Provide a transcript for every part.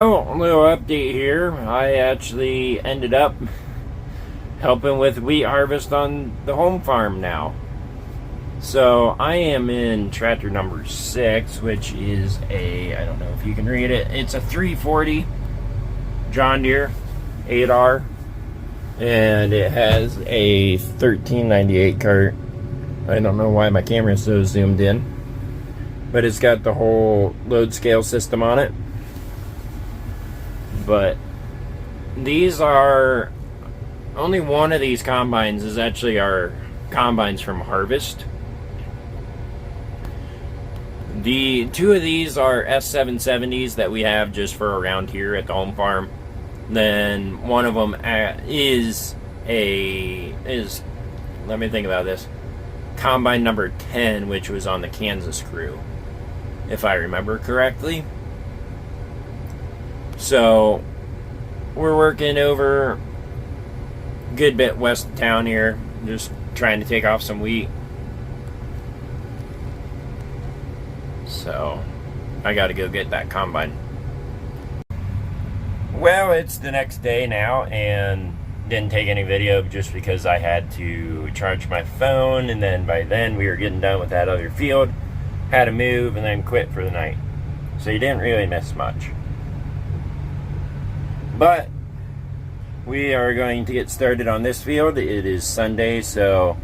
Oh, a little update here. I actually ended up helping with wheat harvest on the home farm now. So I am in tractor number 6, which is I don't know if you can read it. It's a 340 John Deere 8R. And it has a 1398 cart. I don't know why my camera is so zoomed in. But it's got the whole load scale system on it. But these are, only one of these combines is actually our combines from harvest. The two of these are S770s that we have just for around here at the home farm. Then one of them is let me think about this, combine number 10, which was on the Kansas crew, if I remember correctly. So we're working over a good bit west of town here, just trying to take off some wheat. So I gotta go get that combine. Well, it's the next day now, and didn't take any video just because I had to charge my phone, and then by then we were getting done with that other field, had to move, and then quit for the night. So you didn't really miss much. But we are going to get started on this field. It is Sunday, so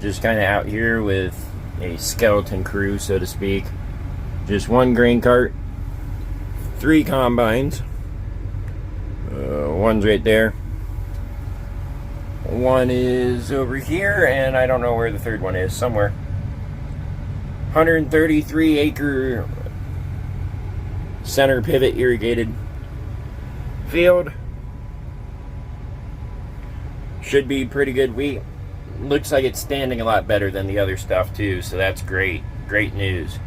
just kind of out here with a skeleton crew, so to speak. Just one grain cart, 3 combines. One's right there. One is over here, and I don't know where the third one is, somewhere. 133 acre center pivot irrigated field. Should be pretty good wheat. Looks like it's standing a lot better than the other stuff too, so that's great. Great news.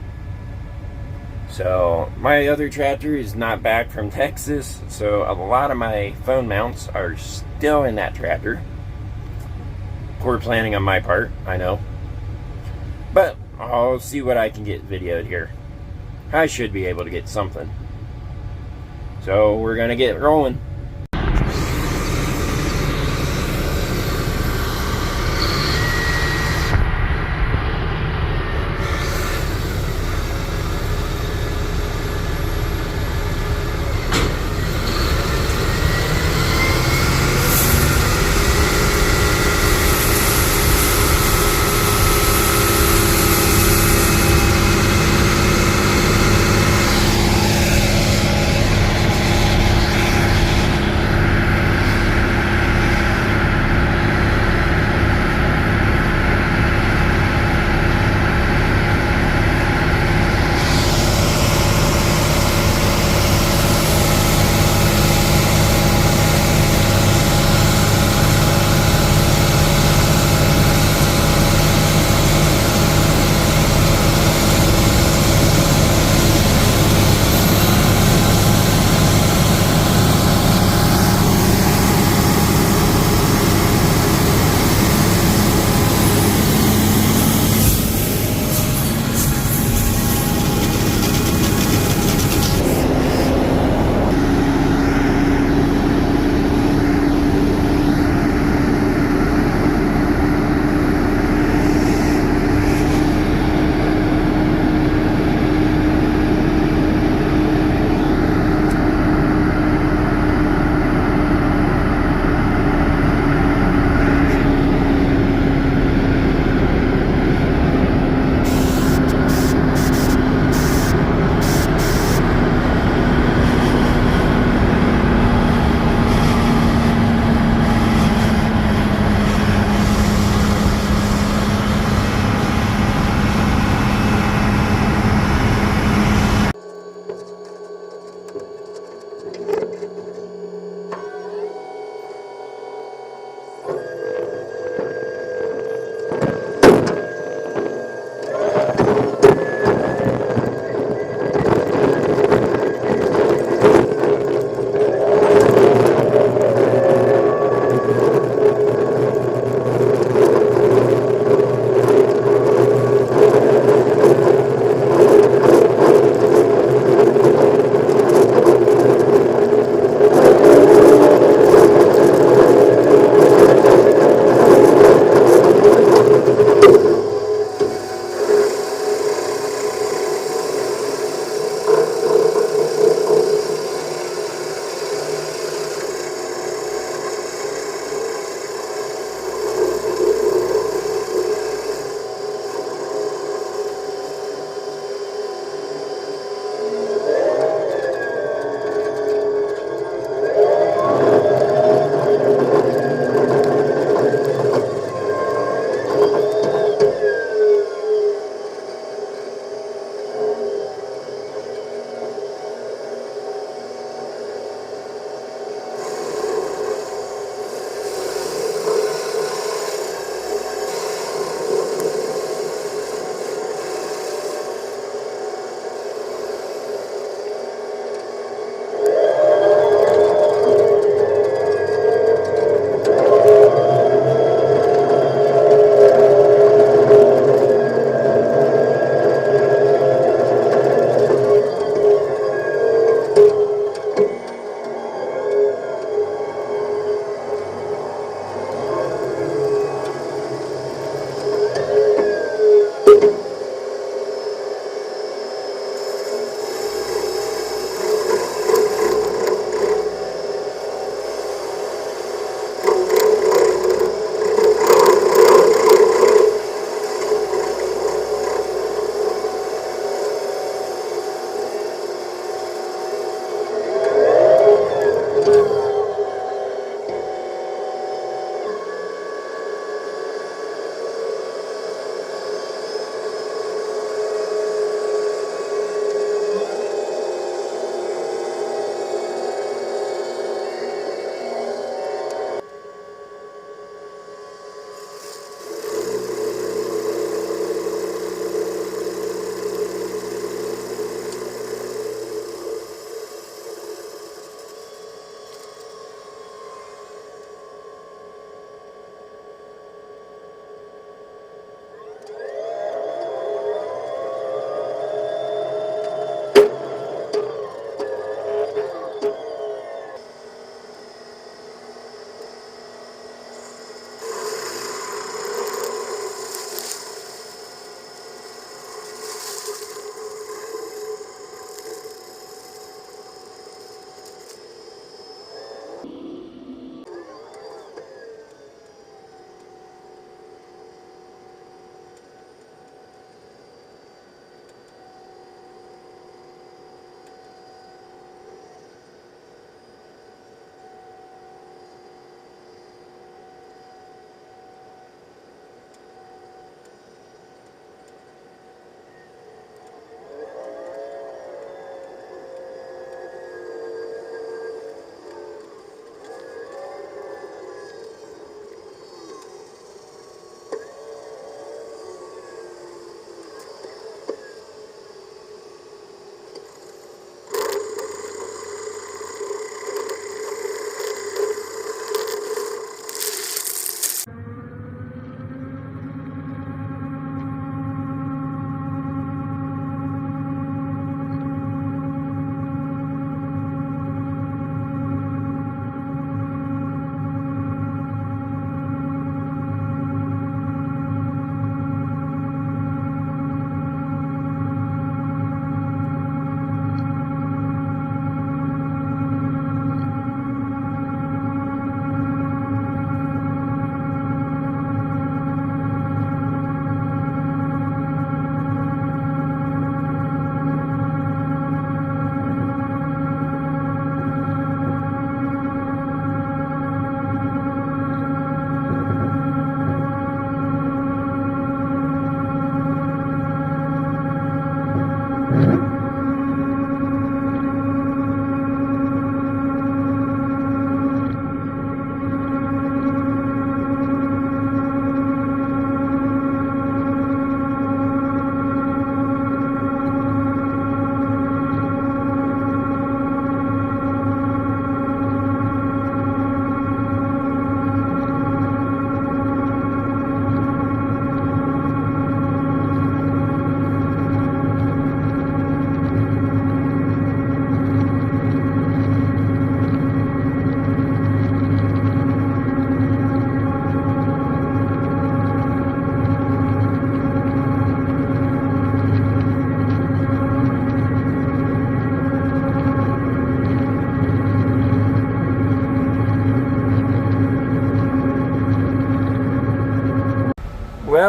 So my other tractor is not back from Texas, so a lot of my phone mounts are still in that tractor. Poor planning on my part, I know. But I'll see what I can get videoed here. I should be able to get something. So we're gonna get rolling.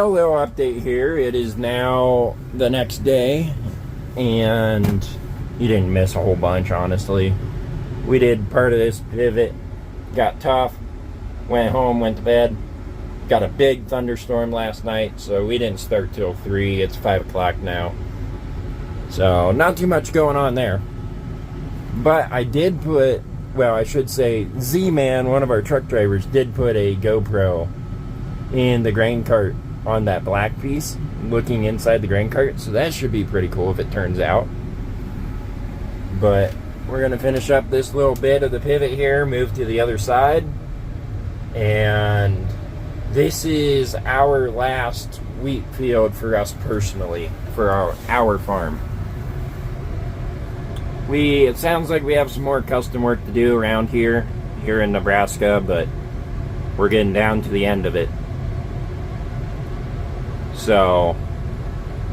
Well, a little update here. It is now the next day, and you didn't miss a whole bunch, honestly. We did part of this pivot, got tough, went home, went to bed. Got a big thunderstorm last night, so we didn't start till 3. It's 5 o'clock now. So, not too much going on there. But I did put, well, I should say, Z-Man, one of our truck drivers, did put a GoPro in the grain cart on that black piece, looking inside the grain cart. So that should be pretty cool if it turns out. But we're going to finish up this little bit of the pivot here, move to the other side. And this is our last wheat field for us personally, for our farm. It sounds like we have some more custom work to do around here in Nebraska, but we're getting down to the end of it. So,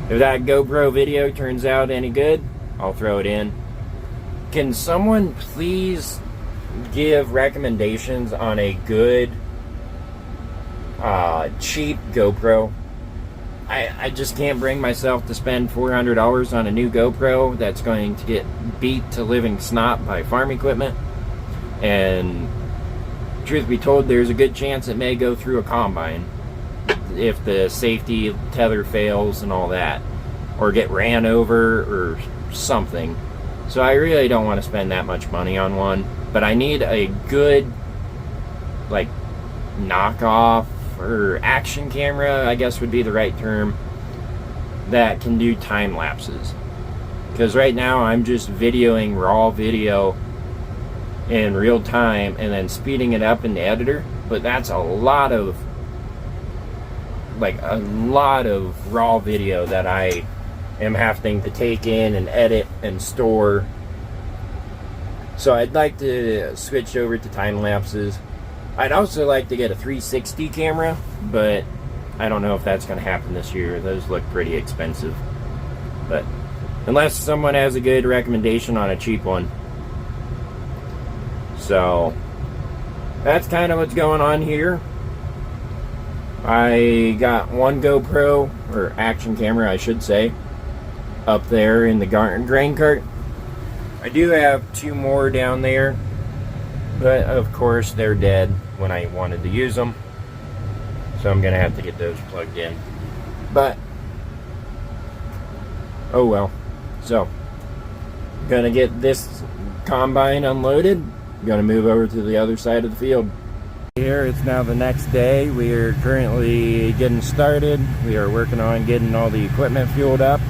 if that GoPro video turns out any good, I'll throw it in. Can someone please give recommendations on a good, cheap GoPro? I just can't bring myself to spend $400 on a new GoPro that's going to get beat to living snot by farm equipment. And truth be told, there's a good chance it may go through a combine if the safety tether fails and all that, or get ran over or something. So I really don't want to spend that much money on one, but I need a good, like, knockoff or action camera, I guess would be the right term, that can do time lapses. Because right now I'm just videoing raw video in real time and then speeding it up in the editor, but that's a lot of raw video that I am having to take in and edit and store. So I'd like to switch over to time lapses. I'd also like to get a 360 camera, but I don't know if that's going to happen this year. Those look pretty expensive. But unless someone has a good recommendation on a cheap one. So that's kind of what's going on here. I got one GoPro, or action camera I should say, up there in the grain cart. I do have 2 more down there, but of course they're dead when I wanted to use them, so I'm gonna have to get those plugged in. But oh well. So gonna get this combine unloaded, gonna move over to the other side of the field. Here it's now the next day. We are currently getting started. We are working on getting all the equipment fueled up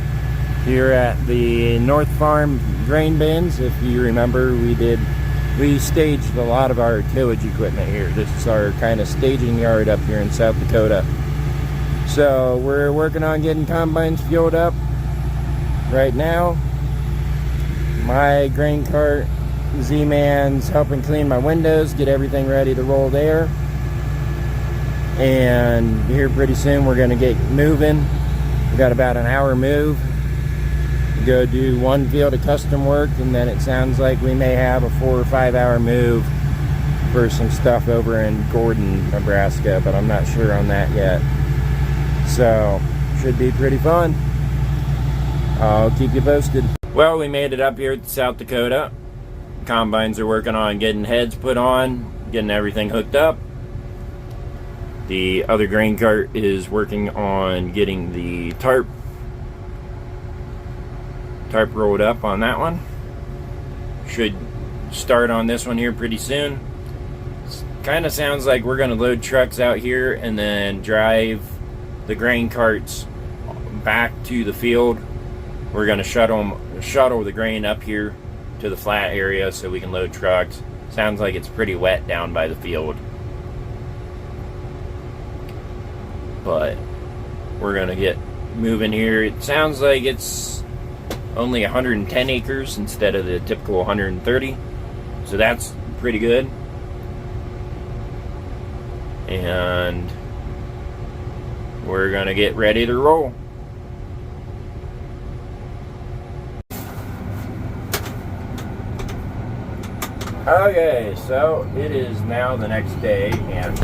here at the North Farm grain bins. If you remember, we staged a lot of our tillage equipment here. This is our kind of staging yard up here in South Dakota. So we're working on getting combines fueled up right now. My grain cart Z-Man's helping clean my windows, get everything ready to roll there. And here pretty soon we're going to get moving. We've got about an hour move. Go do one field of custom work, and then it sounds like we may have a 4 or 5 hour move for some stuff over in Gordon, Nebraska, but I'm not sure on that yet. So, should be pretty fun. I'll keep you posted. Well, we made it up here to South Dakota. Combines are working on getting heads put on, getting everything hooked up. The other grain cart is working on getting the tarp rolled up on that one. Should start on this one here pretty soon. Kind of sounds like we're going to load trucks out here and then drive the grain carts back to the field. We're going to shuttle the grain up here to the flat area so we can load trucks. Sounds like it's pretty wet down by the field, but we're gonna get moving here. It sounds like it's only 110 acres instead of the typical 130, so that's pretty good. And we're gonna get ready to roll. Okay, so it is now the next day, and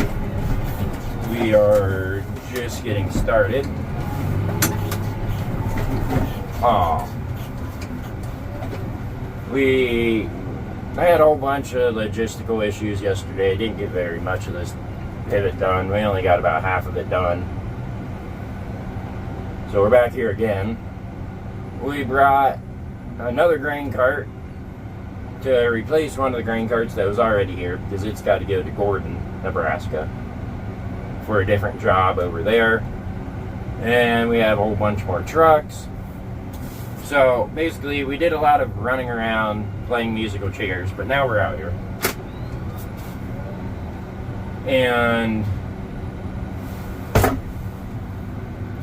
we are just getting started. I had a whole bunch of logistical issues yesterday. Didn't get very much of this pivot done. We only got about half of it done. So we're back here again. We brought another grain cart to replace one of the grain carts that was already here, because it's got to go to Gordon, Nebraska for a different job over there. And we have a whole bunch more trucks. So basically we did a lot of running around playing musical chairs, but now we're out here. And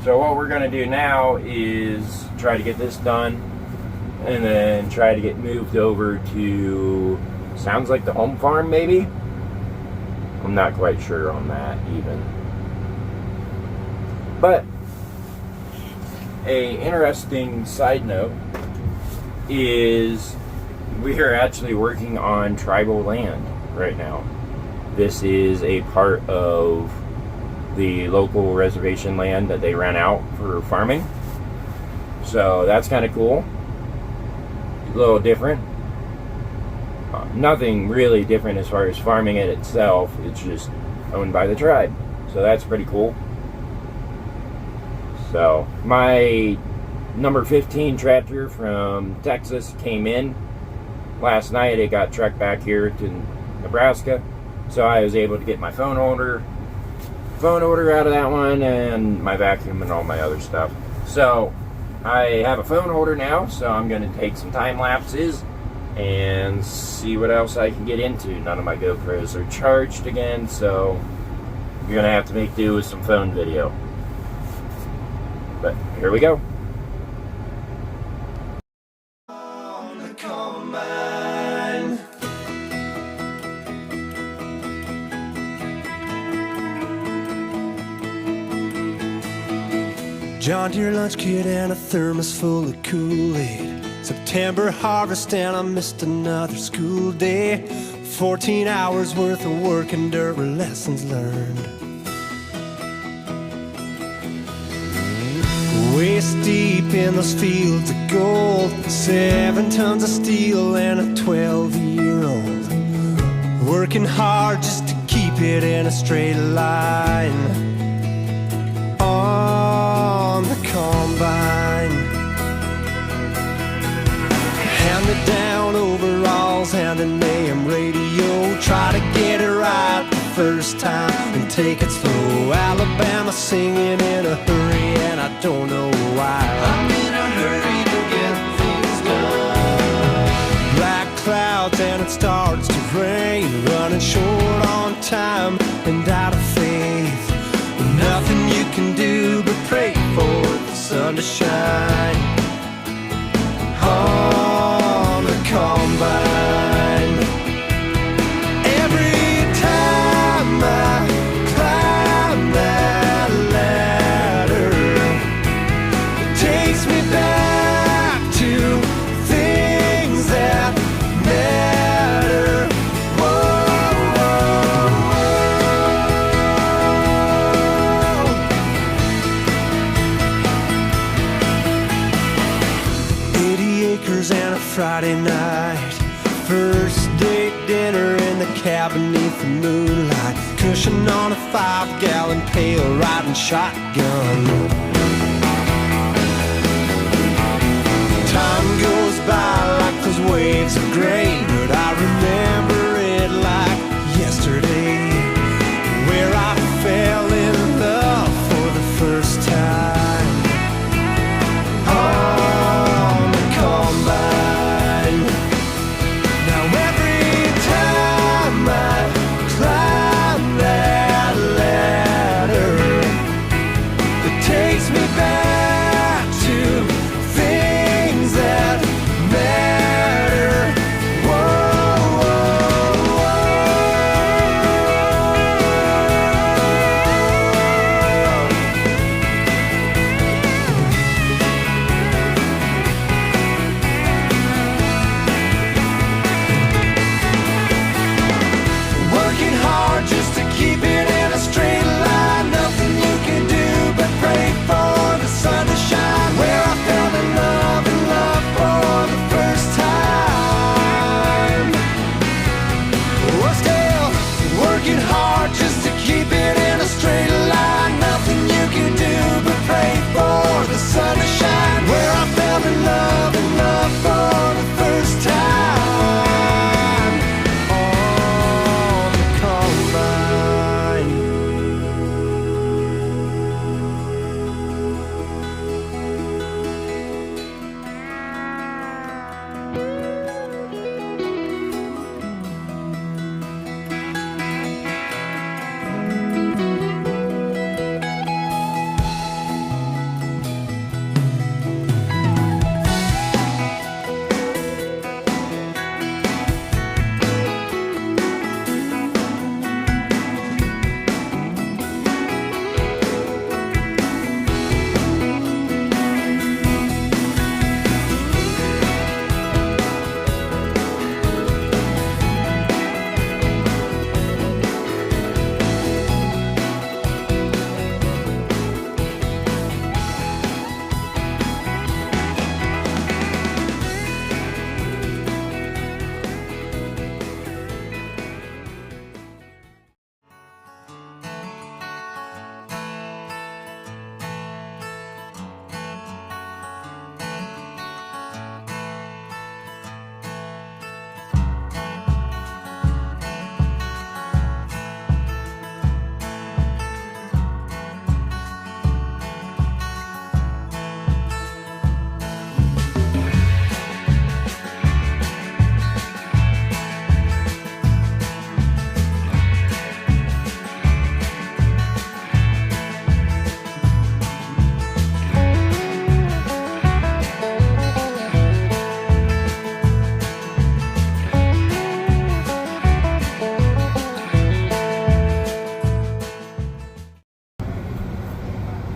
so what we're going to do now is try to get this done and then try to get moved over to, sounds like the home farm maybe? I'm not quite sure on that even. But a interesting side note is we are actually working on tribal land right now. This is a part of the local reservation land that they rent out for farming. So that's kind of cool. A little different. Nothing really different as far as farming it itself. It's just owned by the tribe. So that's pretty cool. So my number 15 tractor from Texas came in last night. It got trucked back here to Nebraska. So I was able to get my phone holder out of that one, and my vacuum and all my other stuff. So I have a phone holder now, so I'm going to take some time lapses and see what else I can get into. None of my GoPros are charged again, so you're going to have to make do with some phone video. But here we go. John Deere lunch kit and a thermos full of Kool-Aid. September harvest and I missed another school day. 14 hours worth of work and dirt were lessons learned. Waist deep in those fields of gold, 7 tons of steel and a 12-year-old. Working hard just to keep it in a straight line. On the combine, hand-me-down overalls and an AM radio. Try to get it right the first time and take it slow. Alabama singing in a hurry and I don't know why. I'm in a hurry to get things done. Black clouds and it starts to rain, running short on time and out of faith. Nothing you can do but pray for the sun to shine on the combine. Every time I climb that ladder, it takes me back to things that matter. Whoa, whoa, whoa. 80 acres and a Friday night, first date dinner in the cabin beneath the moonlight, cushion on a 5-gallon pail, riding shotgun. Time goes by like those waves of grain, but I remember it like yesterday, where I fell in love for the first time. On the combine. Now every time I climb that ladder, it takes me back to things that matter. Whoa.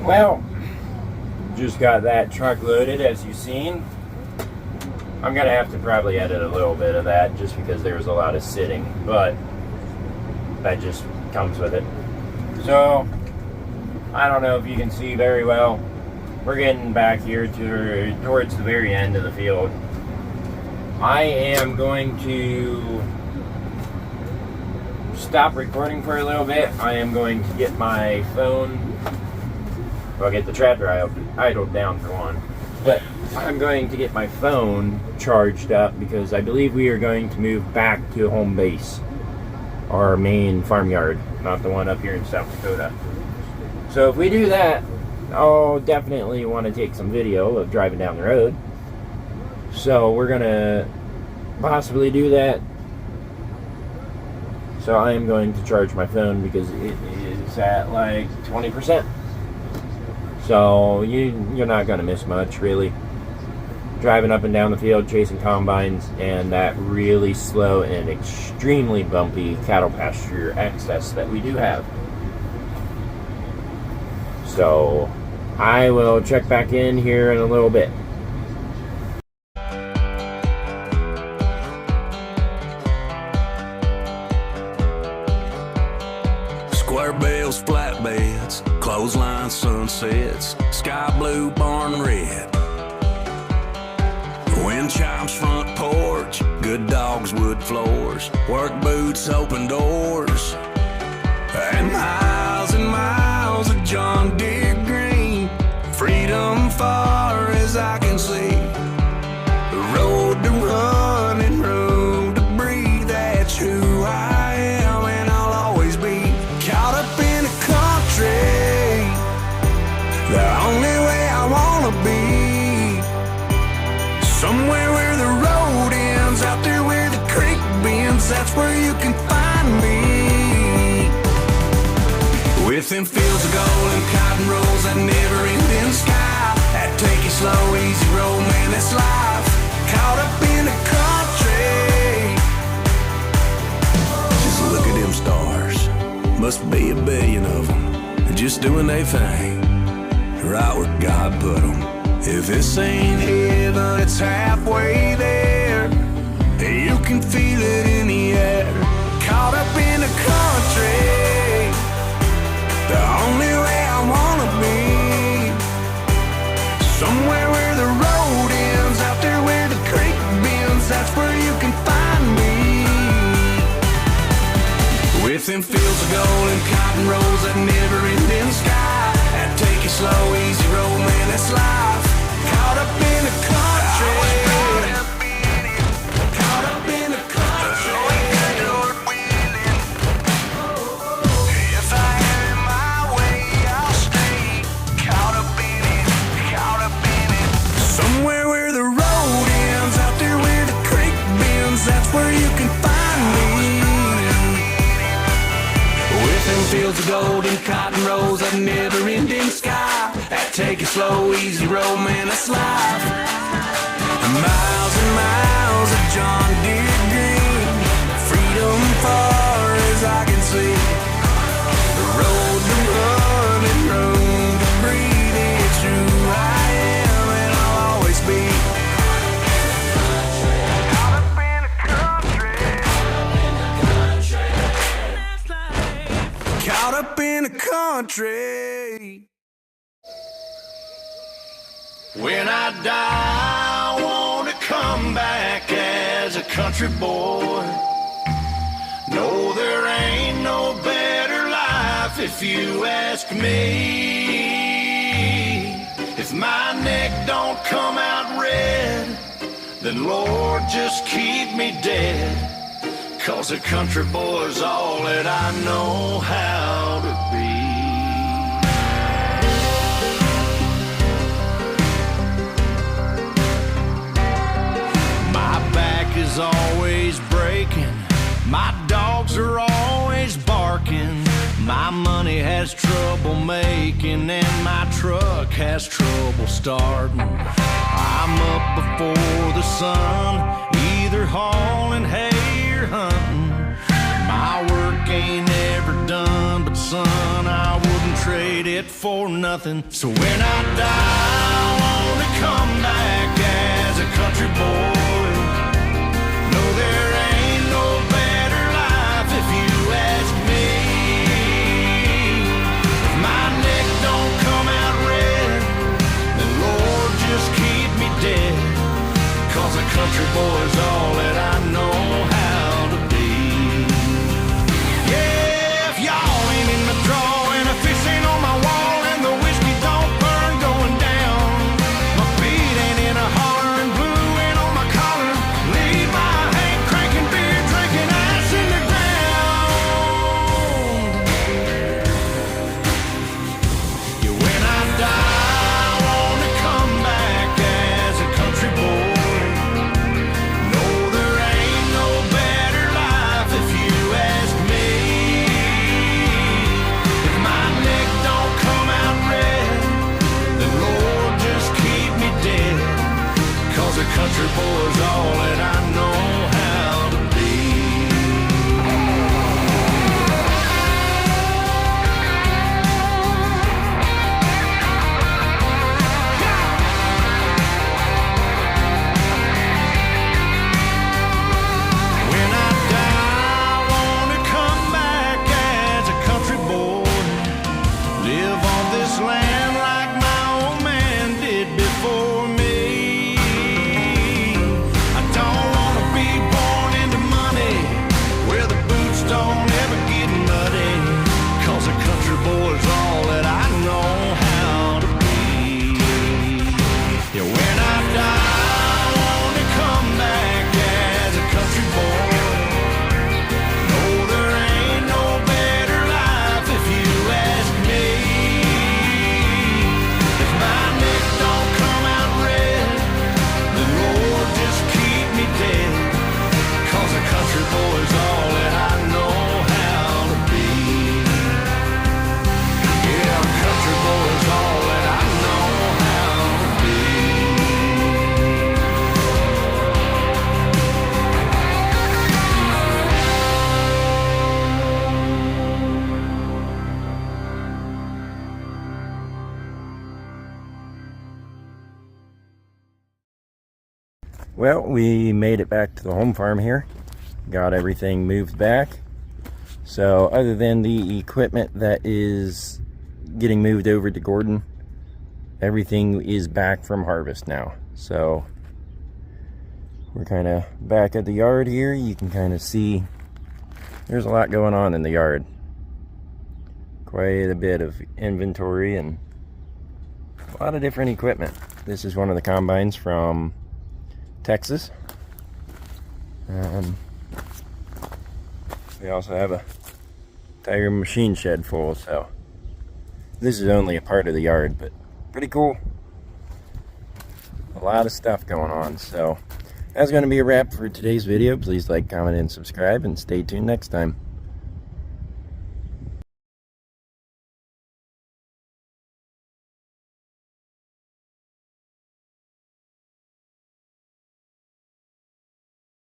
Well, just got that truck loaded, as you've seen. I'm gonna have to probably edit a little bit of that just because there's a lot of sitting, but that just comes with it. So, I don't know if you can see very well. We're getting back here towards the very end of the field. I am going to stop recording for a little bit. I am going to get my phone. Well, get the tractor idled down for one. But I'm going to get my phone charged up because I believe we are going to move back to home base. Our main farmyard, not the one up here in South Dakota. So if we do that, I'll definitely want to take some video of driving down the road. So we're gonna possibly do that. So I am going to charge my phone because it is at like 20%. So you're not gonna miss much, really. Driving up and down the field, chasing combines, and that really slow and extremely bumpy cattle pasture access that we do have. So I will check back in here in a little bit. Square bales, flatbeds, clothesline sunsets, sky blue, barn red. Wind chimes, front porch, good dogs, wood floors, work boots, open doors, and miles of John Deere green. Freedom far as I can see. The road to run and room to breathe. That's who I am and I'll always be. Caught up in the country, the only way I wanna be. Somewhere where the road ends, out there where the creek bends. That's where you can find me. With them fields of gold and cotton rolls, that never-ending sky, that take it slow, easy road, man, that's life. Caught up in the country. Just look at them stars. Must be a billion of them, just doing their thing, right where God put them. If this ain't heaven, it's halfway there. You can feel it in the air. Caught up in the country, the only way I wanna be. Somewhere where the road ends, out there where the creek bends. That's where you can find me. With them fields of gold and cotton rolls, that never-ending sky, that take it slow, easy road, man, that's life. Caught up in the country. Caught up in the country. If I have my way, I'll stay. Caught up in it. Caught up in it. Somewhere where the road ends, out there where the creek bends. That's where you can find me. With them fields of gold and cotton rolls, that never-ending sky, that take it slow, easy road, man, that's life. Miles and miles of John Deere green. Freedom far as I can see. The road to run and room to breathe. It's who I am and I'll always be. Caught up in the country. Caught up in the country. When I die, I want to come back as a country boy. No, there ain't no better life if you ask me. If my neck don't come out red, then Lord, just keep me dead. 'Cause a country boy's all that I know how to be. Is always breaking, my dogs are always barking, my money has trouble making, and my truck has trouble starting. I'm up before the sun, either hauling hay or hunting. My work ain't ever done, but son, I wouldn't trade trade it for nothing. So when I die, I wanna come back as a country boy. No, there ain't no better life if you ask me. If my neck don't come out red, then Lord, just keep me dead. 'Cause a country boy's all that I know how to be. Yeah, if y'all ain't in the draw and a fish ain't on my wall and the whiskey don't burn going down, my feet ain't in a holler and blue ain't on my collar, leave my Hank cranking beer, drinking ash in the ground. Yeah, when I die, I wanna come back as a country boy. Country boy's all that I know how to be. When I die, I wanna come back as a country boy. Live on this land like my old man did before me. Don't ever get muddy, 'cause a country boy's all that I know how to be. Yeah, when I die, I wanna come back as a country boy. No, there ain't no better life if you ask me. If my neck don't come out red, then Lord, just keep me dead. 'Cause a country boy's all that I know how to be. Yeah, a country boy's all that I know how to be. Well, we made it back to the home farm here. Got everything moved back. So other than the equipment that is getting moved over to Gordon, everything is back from harvest now. So we're kind of back at the yard here. You can kind of see there's a lot going on in the yard. Quite a bit of inventory and a lot of different equipment. This is one of the combines from Texas. We also have a entire machine shed full, so this is only a part of the yard, but pretty cool. A lot of stuff going on. So that's going to be a wrap for today's video. Please like, comment, and subscribe, and stay tuned next time.